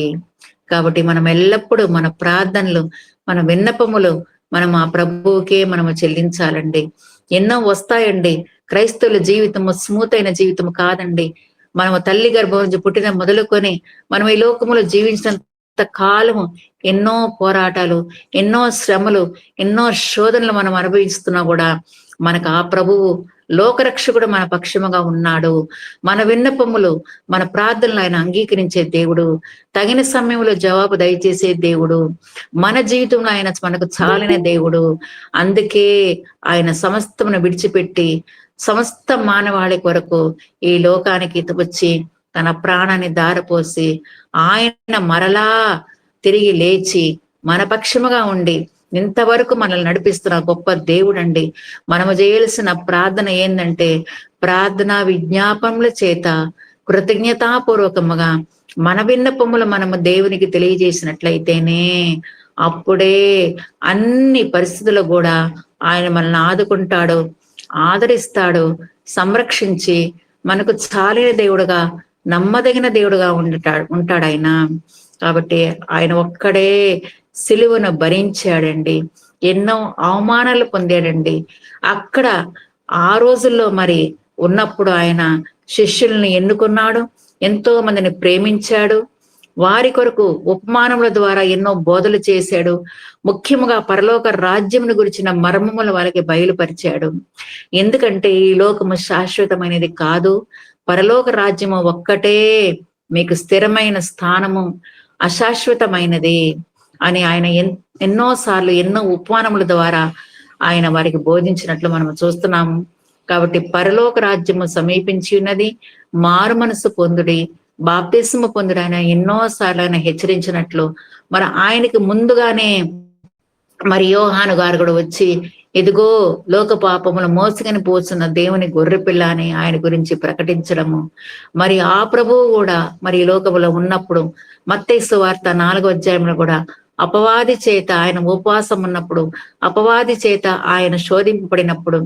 కాబట్టి మనం ఎల్లప్పుడూ మన ప్రార్థనలు, మన విన్నపములు మనం ఆ ప్రభువుకే మనము చెల్లించాలండి. ఎన్నో వస్తాయండి. క్రైస్తవుల జీవితము స్మూత్ అయిన జీవితం కాదండి. మనము తల్లి గర్భం నుంచి పుట్టిన మొదలుకొని మనం ఈ లోకములో జీవించినంత కాలము ఎన్నో పోరాటాలు, ఎన్నో శ్రమలు, ఎన్నో శోధనలు మనం అనుభవిస్తున్నా కూడా మనకు ఆ ప్రభువు లోకరక్షకుడు మన పక్షముగా ఉన్నాడు. మన విన్నపములు, మన ప్రార్థనలు ఆయన అంగీకరించే దేవుడు, తగిన సమయంలో జవాబు దయచేసే దేవుడు, మన జీవితంలో ఆయన మనకు చాలిన దేవుడు. అందుకే ఆయన సమస్తమును విడిచిపెట్టి సమస్త మానవాళి కొరకు ఈ లోకానికి వచ్చి తన ప్రాణాన్ని దారపోసి ఆయన మరలా తిరిగి లేచి మన పక్షముగా ఉండి ఇంతవరకు మనల్ని నడిపిస్తున్న గొప్ప దేవుడండి. మనము చేయాల్సిన ప్రార్థన ఏంటంటే ప్రార్థన విజ్ఞాపనల చేత కృతజ్ఞతాపూర్వకముగా మన విన్నపములు మనము దేవునికి తెలియజేసినట్లయితేనే అప్పుడే అన్ని పరిస్థితుల్లో కూడా ఆయన మనల్ని ఆదుకుంటాడు, ఆదరిస్తాడు, సంరక్షించి మనకు చాలిన దేవుడుగా, నమ్మదగిన దేవుడుగా ఉంటాడు ఆయన. కాబట్టి ఆయన ఒక్కడే సిలువను భరించాడండి, ఎన్నో అవమానాలు పొందాడండి. అక్కడ ఆ రోజుల్లో మరి ఉన్నప్పుడు ఆయన శిష్యుల్ని ఎన్నుకున్నాడు, ఎంతో మందిని ప్రేమించాడు, వారి కొరకు ఉపమానముల ద్వారా ఎన్నో బోధలు చేశాడు. ముఖ్యముగా పరలోక రాజ్యమును గురించిన మర్మములు వారికి బయలుపరిచాడు. ఎందుకంటే ఈ లోకము శాశ్వతమైనది కాదు, పరలోక రాజ్యము ఒక్కటే మీకు స్థిరమైన స్థానము, అశాశ్వతమైనది అని ఆయన ఎన్నోసార్లు ఎన్నో ఉపమానముల ద్వారా ఆయన వారికి బోధించినట్లు మనం చూస్తున్నాము. కాబట్టి పరలోక రాజ్యము సమీపించి ఉన్నది, మారు మనసు పొందుడి, బాప్తిస్మ పొందుడు ఆయన ఎన్నోసార్లు ఆయన హెచ్చరించినట్లు మరి ఆయనకి ముందుగానే మరి యోహాను గారు కూడా వచ్చి ఇదిగో లోక పాపములు మోసుకొని పోతున్న దేవుని గొర్రెపిల్ల అని ఆయన గురించి ప్రకటించడము. మరి ఆ ప్రభువు కూడా మరి ఈ లోకములో ఉన్నప్పుడు మత్తయి సువార్త 4వ అధ్యాయంలో కూడా అపవాది చేత ఆయన ఉపవాసం ఉన్నప్పుడు, అపవాది చేత ఆయన శోధింపబడినప్పుడు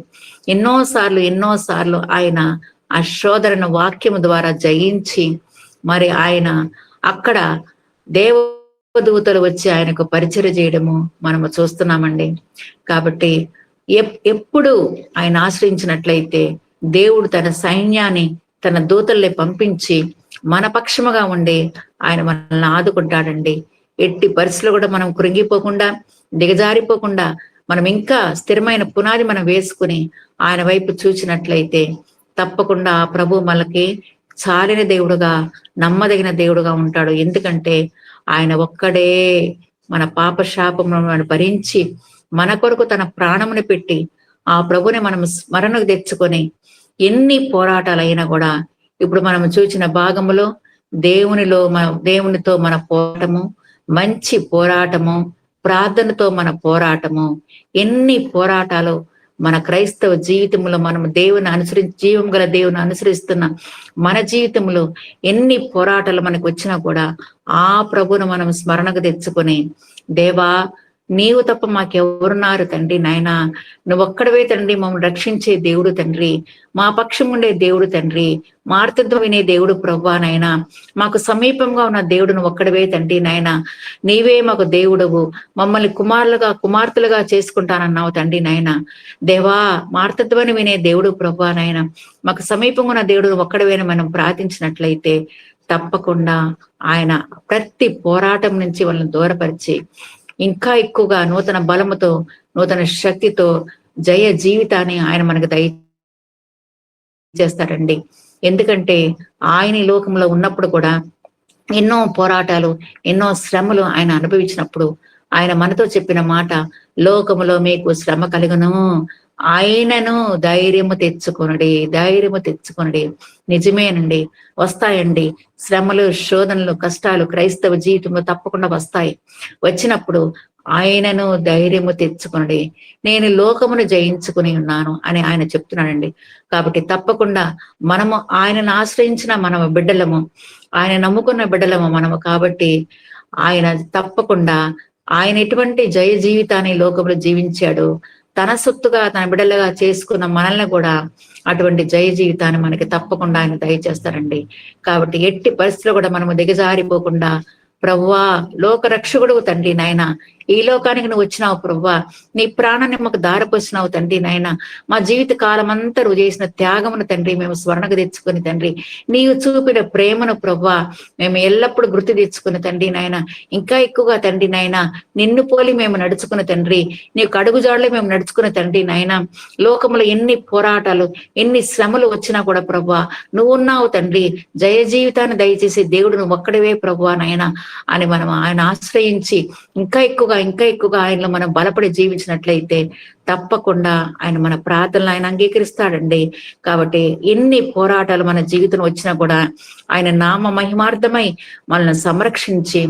ఎన్నోసార్లు ఆయన ఆ శోధనను వాక్యము ద్వారా జయించి మరి ఆయన అక్కడ దేవదూతలు వచ్చి ఆయనకు పరిచర్య చేయడము మనము చూస్తున్నామండి. కాబట్టి ఎప్పుడు ఆయన ఆశ్రయించినట్లయితే దేవుడు తన సైన్యాన్ని, తన దూతల్ని పంపించి మన పక్షముగా ఉండి ఆయన మనల్ని ఆదుకుంటాడండి. ఎట్టి పరిస్థితులు కూడా మనం కృంగిపోకుండా, దిగజారిపోకుండా మనం ఇంకా స్థిరమైన పునాది మనం వేసుకుని ఆయన వైపు చూచినట్లయితే తప్పకుండా ఆ ప్రభు మనకి చాలిన దేవుడుగా, నమ్మదగిన దేవుడుగా ఉంటాడు. ఎందుకంటే ఆయన ఒక్కడే మన పాప శాపములను భరించి మన కొరకు తన ప్రాణముని పెట్టి ఆ ప్రభుని మనం స్మరణకు తెచ్చుకొని ఎన్ని పోరాటాలైనా కూడా ఇప్పుడు మనం చూసిన భాగములో దేవునితో మన పోరాటము, మంచి పోరాటము, ప్రార్థనతో మన పోరాటము, ఎన్ని పోరాటాలు మన క్రైస్తవ జీవితంలో మనం జీవం గల దేవుని అనుసరిస్తున్న మన జీవితంలో ఎన్ని పోరాటాలు మనకు వచ్చినా కూడా ఆ ప్రభును మనం స్మరణకు తెచ్చుకొని దేవా నీవు తప్ప మాకెవరున్నారు తండ్రి, నాయనా నువ్వొక్కడవే తండ్రి మమ్మల్ని రక్షించే దేవుడు తండ్రి, మా పక్షం ఉండే దేవుడు తండ్రి, మార్తత్వం వినే దేవుడు ప్రభువా నాయనా, మాకు సమీపంగా ఉన్న దేవుడు నువ్వు ఒక్కడవే తండ్రి నాయనా, నీవే మాకు దేవుడవు, మమ్మల్ని కుమార్తెలుగా చేసుకుంటానన్నావు తండ్రి నాయనా. దేవా మార్తత్వాన్ని వినే దేవుడు ప్రభువా నాయనా, మాకు సమీపంగా ఉన్న దేవుడు నువ్వు ఒక్కడవేని మనం ప్రార్థించినట్లయితే తప్పకుండా ఆయన ప్రతి పోరాటం నుంచి వాళ్ళని దూరపరిచి ఇంకా ఎక్కువగా నూతన బలముతో, నూతన శక్తితో జయ జీవితాన్ని ఆయన మనకు దయచేస్తారండి. ఎందుకంటే ఆయన ఈ లోకంలో ఉన్నప్పుడు కూడా ఎన్నో పోరాటాలు, ఎన్నో శ్రమలు ఆయన అనుభవించినప్పుడు ఆయన మనతో చెప్పిన మాట, లోకములో మీకు శ్రమ కలుగును, ఆయనను ధైర్యము తెచ్చుకొనడి. నిజమేనండి, వస్తాయండి శ్రమలు, శోధనలు, కష్టాలు క్రైస్తవ జీవితంలో తప్పకుండా వస్తాయి. వచ్చినప్పుడు ఆయనను ధైర్యము తెచ్చుకొనడి, నేను లోకమును జయించుకుని ఉన్నాను అని ఆయన చెప్తున్నాడండి. కాబట్టి తప్పకుండా మనము ఆయనను ఆశ్రయించిన మనము బిడ్డలము, ఆయన నమ్ముకున్న బిడ్డలము మనము. కాబట్టి ఆయన తప్పకుండా ఆయన ఎటువంటి జయ జీవితాన్ని లోకంలో జీవించాడు, తన సొత్తుగా తన బిడ్డలుగా చేసుకున్న మనల్ని కూడా అటువంటి జయ జీవితాన్ని మనకి తప్పకుండా ఆయన దయచేస్తారండి. కాబట్టి ఎట్టి పరిస్థితుల్లో కూడా మనము దిగజారిపోకుండా, ప్రభువా లోక రక్షకుడు తండ్రి నాయన, ఈ లోకానికి నువ్వు వచ్చినావు ప్రభువా, నీ ప్రాణాన్ని మాకు దారపోసినావు తండ్రి నాయన, మా జీవిత కాలం అంతా నువ్వు చేసిన త్యాగమును తండ్రి మేము స్మరణకు తెచ్చుకుని తండ్రి, నీవు చూపిన ప్రేమను ప్రభువా మేము ఎల్లప్పుడూ గుర్తు తెచ్చుకుని తండ్రి నాయన, ఇంకా ఎక్కువగా తండ్రి నాయన నిన్ను పోలి మేము నడుచుకున్న తండ్రి, నీకు అడుగుజాడలే మేము నడుచుకున్న తండ్రి నాయన, లోకంలో ఎన్ని పోరాటాలు ఎన్ని శ్రమలు వచ్చినా కూడా ప్రభువా నువ్వు ఉన్నావు తండ్రి, జయ జీవితాన్ని దయచేసి దేవుడు నువ్వు ఒక్కడివే ప్రభువా నాయన అని మనం ఆయన ఆశ్రయించి ఇంకా ఎక్కువగా ఆయనలో మనం బలపడి జీవించినట్లయితే తప్పకుండా ఆయన మన ప్రార్థనలు ఆయన అంగీకరిస్తాడండి. కాబట్టి ఎన్ని పోరాటాలు మన జీవితం వచ్చినా కూడా ఆయన నామ మహిమార్థమై మనల్ని సంరక్షించి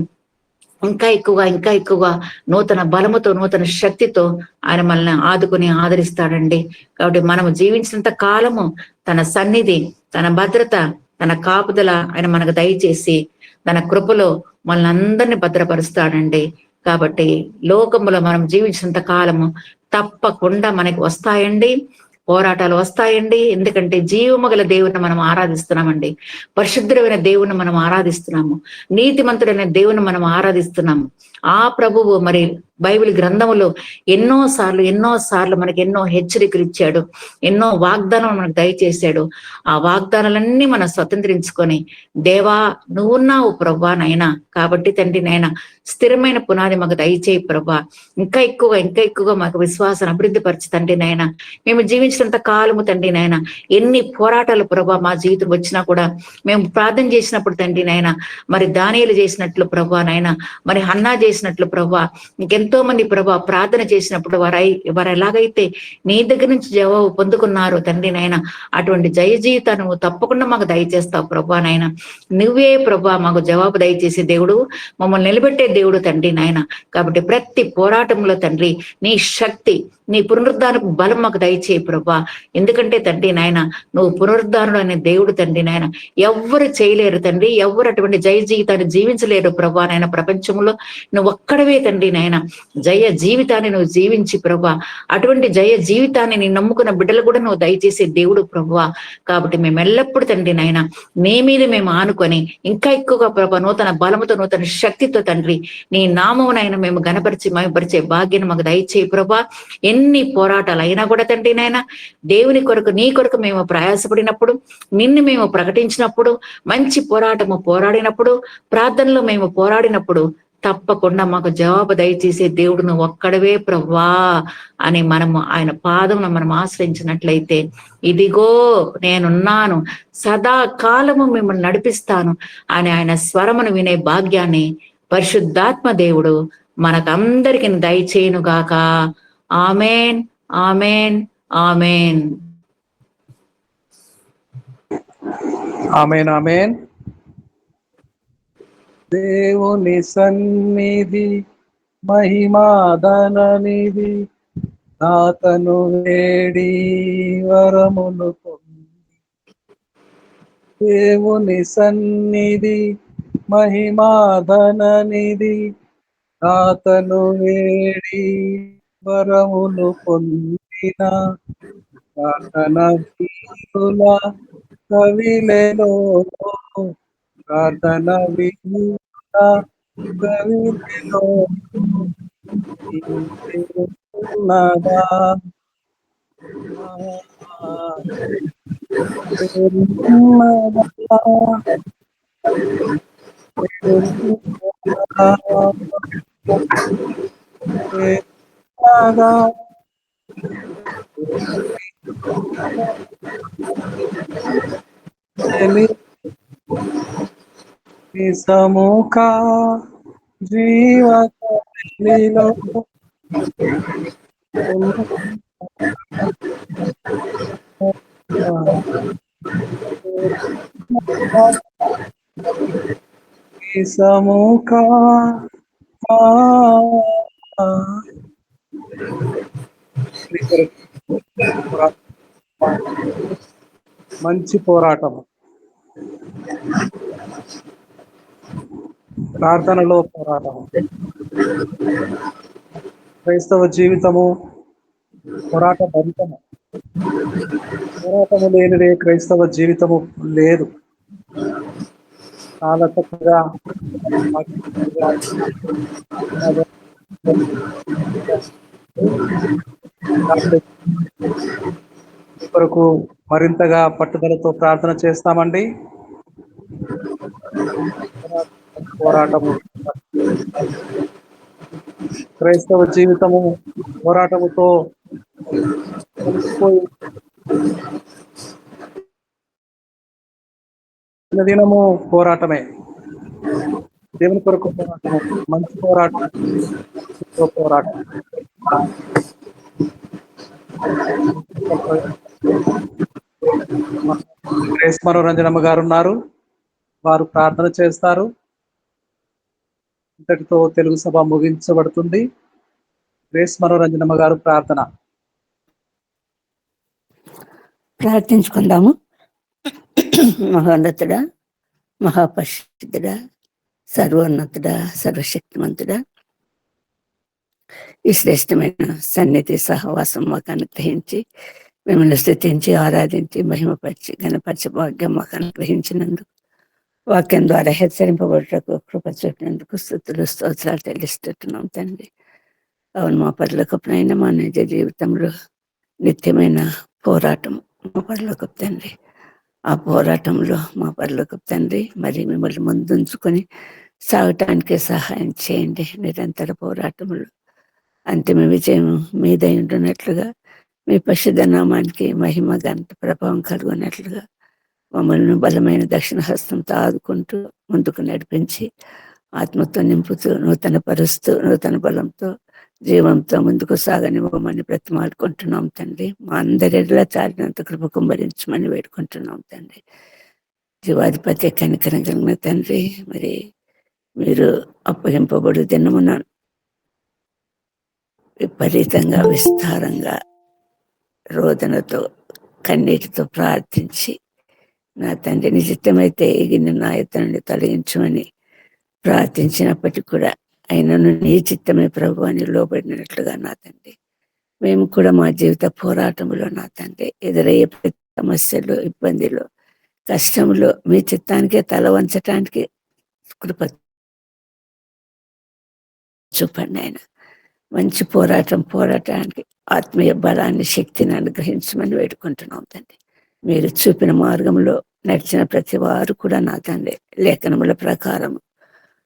ఇంకా ఎక్కువగా నూతన బలముతో నూతన శక్తితో ఆయన మనల్ని ఆదుకుని ఆదరిస్తాడండి. కాబట్టి మనము జీవించినంత కాలము తన సన్నిధి, తన భద్రత, తన కాపుదల ఆయన మనకు దయచేసి తన కృపలో మనల్ని అందరినీ భద్రపరుస్తాడండి. కాబట్టి లోకములో మనం జీవించినంత కాలము తప్పకుండా మనకి వస్తాయండి, పోరాటాలు వస్తాయండి. ఎందుకంటే జీవము గల దేవుని మనం ఆరాధిస్తున్నామండి, పరిశుద్ధమైన దేవుని మనం ఆరాధిస్తున్నాము, నీతిమంతుడైన దేవుని మనం ఆరాధిస్తున్నాము. ఆ ప్రభువు మరి బైబిల్ గ్రంథములో ఎన్నో సార్లు మనకి ఎన్నో హెచ్చరికలు ఇచ్చాడు, ఎన్నో వాగ్దానాలు మనకు దయచేశాడు. ఆ వాగ్దానాలన్నీ మనం స్వతంత్రించుకొని దేవా నువ్వున్నావు ప్రభా నైనా, కాబట్టి తండ్రి నైనా స్థిరమైన పునాది మాకు దయచేయి ప్రభా, ఇంకా ఎక్కువగా మాకు విశ్వాసాన్ని అభివృద్ధి పరిచి తండ్రి నైనా మేము జీవించినంత కాలము తండ్రి నాయన ఎన్ని పోరాటాలు ప్రభా మా జీవితం వచ్చినా కూడా మేము ప్రార్థన చేసినప్పుడు తండ్రి నాయన, మరి దానియేలు చేసినట్లు ప్రభా నాయన, మరి హన్నా చేసినట్లు ప్రభా, ఇంకెంతో మంది ప్రభా ప్రార్థన చేసినప్పుడు వారు ఎలాగైతే నీ దగ్గర నుంచి జవాబు పొందుకున్నారు తండ్రి నాయన, అటువంటి జయ జీవితాన్ని నువ్వు తప్పకుండా మాకు దయచేస్తావు ప్రభా నాయన. నువ్వే ప్రభా మాకు జవాబు దయచేసే దేవుడు, మమ్మల్ని నిలబెట్టే దేవుడు తండ్రి నాయన. కాబట్టి ప్రతి పోరాటంలో తండ్రి నీ శక్తి, నీ పునరుద్ధారపు బలం మాకు దయచేయి ప్రభా. ఎందుకంటే తండ్రి నాయన నువ్వు పునరుద్ధారుడు అనే దేవుడు తండ్రి నాయన, ఎవ్వరు చేయలేరు తండ్రి, ఎవ్వరు అటువంటి జయ జీవితాన్ని జీవించలేరు ప్రభా నాయన. ప్రపంచంలో నువ్వు ఒక్కడవే తండ్రి నాయన జయ జీవితాన్ని నువ్వు జీవించి ప్రభా, అటువంటి జయ జీవితాన్ని నీ నమ్ముకున్న బిడ్డలు కూడా నువ్వు దయచేసే దేవుడు ప్రభా. కాబట్టి మేము ఎల్లప్పుడూ తండ్రి నాయన నీ మీద మేము ఆనుకొని ఇంకా ఎక్కువగా ప్రభా నూతన బలముతో నూతన శక్తితో తండ్రి నీ నామమునైనా మేము గణపరిచి మహిమపరిచే భాగ్యాన్ని మాకు దయచేయి ప్రభా. ఎన్ని పోరాటాలు అయినా కూడా తండ్రి నాయన దేవుని కొరకు నీ కొరకు మేము ప్రయాసపడినప్పుడు, నిన్ను మేము ప్రకటించినప్పుడు, మంచి పోరాడినప్పుడు, ప్రార్థనలో మేము పోరాడినప్పుడు తప్పకుండా మాకు జవాబు దయచేసే దేవుడు నువ్వు ఒక్కడవే ప్రవ్వా అని మనము ఆయన పాదమును మనం ఆశ్రయించినట్లయితే, ఇదిగో నేనున్నాను సదాకాలము మిమ్మల్ని నడిపిస్తాను అని ఆయన స్వరమును వినే భాగ్యాన్ని పరిశుద్ధాత్మ దేవుడు మనకందరికి దయచేయునుగాక. Amen, amen, amen, amen, amen. దేవుని సన్నిధి మహిమాధననిధి నాతను వేడి వరమును పొంది, దేవుని సన్నిధి మహిమాధననిధి నాతను వేడి వరమును పొందిన ప్రార్థన వీరుల కవిలలో, ప్రార్థన వీరుల కవిలలో ఉన్నదా సముఖ జీవకలిలో సముఖ మంచి పోరాటం, ప్రార్థనలో పోరాటం. క్రైస్తవ జీవితము పోరాట భరితము. పోరాటము లేనిదే క్రైస్తవ జీవితము లేదు. చాలా చక్కగా కొరకు మరింతగా పట్టుదలతో ప్రార్థన చేస్తామండి. పోరాటము క్రైస్తవ జీవితము పోరాటముతో కలిసిపోయి దినము పోరాటమే. దేవుని కొరకు పోరాటము, మంచి పోరాటం, పోరాటం. గ్రేస్ మనోరంజనమ్మ గారు ఉన్నారు, వారు ప్రార్థన చేస్తారు. ఇంతటితో తెలుగు సభ ముగించబడుతుంది. గ్రేస్ మనోరంజనమ్మ గారు ప్రార్థన. ప్రార్థించుకుందాము. మహోన్నతుడా, మహాపరిశుద్ధుడా, సర్వోన్నతుడా, సర్వశక్తిమంతుడా, ఈ శ్రేష్టమైన సన్నిధి సహవాసం మాకు అనుగ్రహించి మిమ్మల్ని స్తుతించి ఆరాధించి మహిమపరిచి ఘనపరిచి భాగ్యం మాకు అనుగ్రహించినందుకు, వాక్యం ద్వారా హెచ్చరింపబడుటకు కృప చూపినందుకు స్తుతులు స్తోత్రాలు చెల్లిస్తున్నాం తండ్రి. అవును, మా పరలోకపునైనా మా నిజ జీవితంలో నిత్యమైన పోరాటం మా పరలోకపు తండ్రి. ఆ పోరాటంలో మా పరలోకపు తండ్రి మరి మిమ్మల్ని ముందుంచుకొని సాగటానికి సహాయం చేయండి. నిరంతర పోరాటంలో అంతిమ విజయం మీదై ఉంటున్నట్లుగా, మీ పరిశుద్ధ నామానికి మహిమ ఘనత ప్రభావం కలుగునట్లుగా మమ్మల్ని బలమైన దక్షిణ హస్తంతో ఆదుకుంటూ ముందుకు నడిపించి ఆత్మతో నింపుతూ నూతన పరుస్తూ నూతన బలంతో జీవంతో ముందుకు సాగనివ్వమని బ్రతిమాలుకుంటున్నాం తండ్రి. మా అందరిలా చాలినంత కృప కుమ్మరించమని వేడుకుంటున్నాం తండ్రి. జీవాధిపతి కనికరం కలిగిన తండ్రి, మరి మీరు అప్పగింపబడు దినమున విపరీతంగా విస్తారంగా రోదనతో కన్నీటితో ప్రార్థించి, నా తండ్రి నిశ్చితమైతే ఎగిన నా ఇతరుని తొలగించమని ప్రార్థించినప్పటికీ కూడా అయినను నీ చిత్తమే ప్రభు అని లోబడినట్లుగా నా తండ్రి, మేము కూడా మా జీవిత పోరాటంలో నా తండ్రి ఎదురయ్యే ప్రతి సమస్యలు, ఇబ్బందులు, కష్టంలో మీ చిత్తానికే తల వంచటానికి కృప చూపండి. ఆయన మంచి పోరాటానికి ఆత్మీయ బలాన్ని, శక్తిని అనుగ్రహించమని వేడుకుంటున్నాం తండ్రి. మీరు చూపిన మార్గంలో నడిచిన ప్రతి వారు కూడా నా తండ్రి లేఖనముల ప్రకారం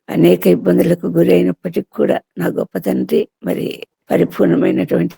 అనేక ఇబ్బందులకు గురి అయినప్పటికీ కూడా నా గొప్ప తండ్రి మరి పరిపూర్ణమైనటువంటి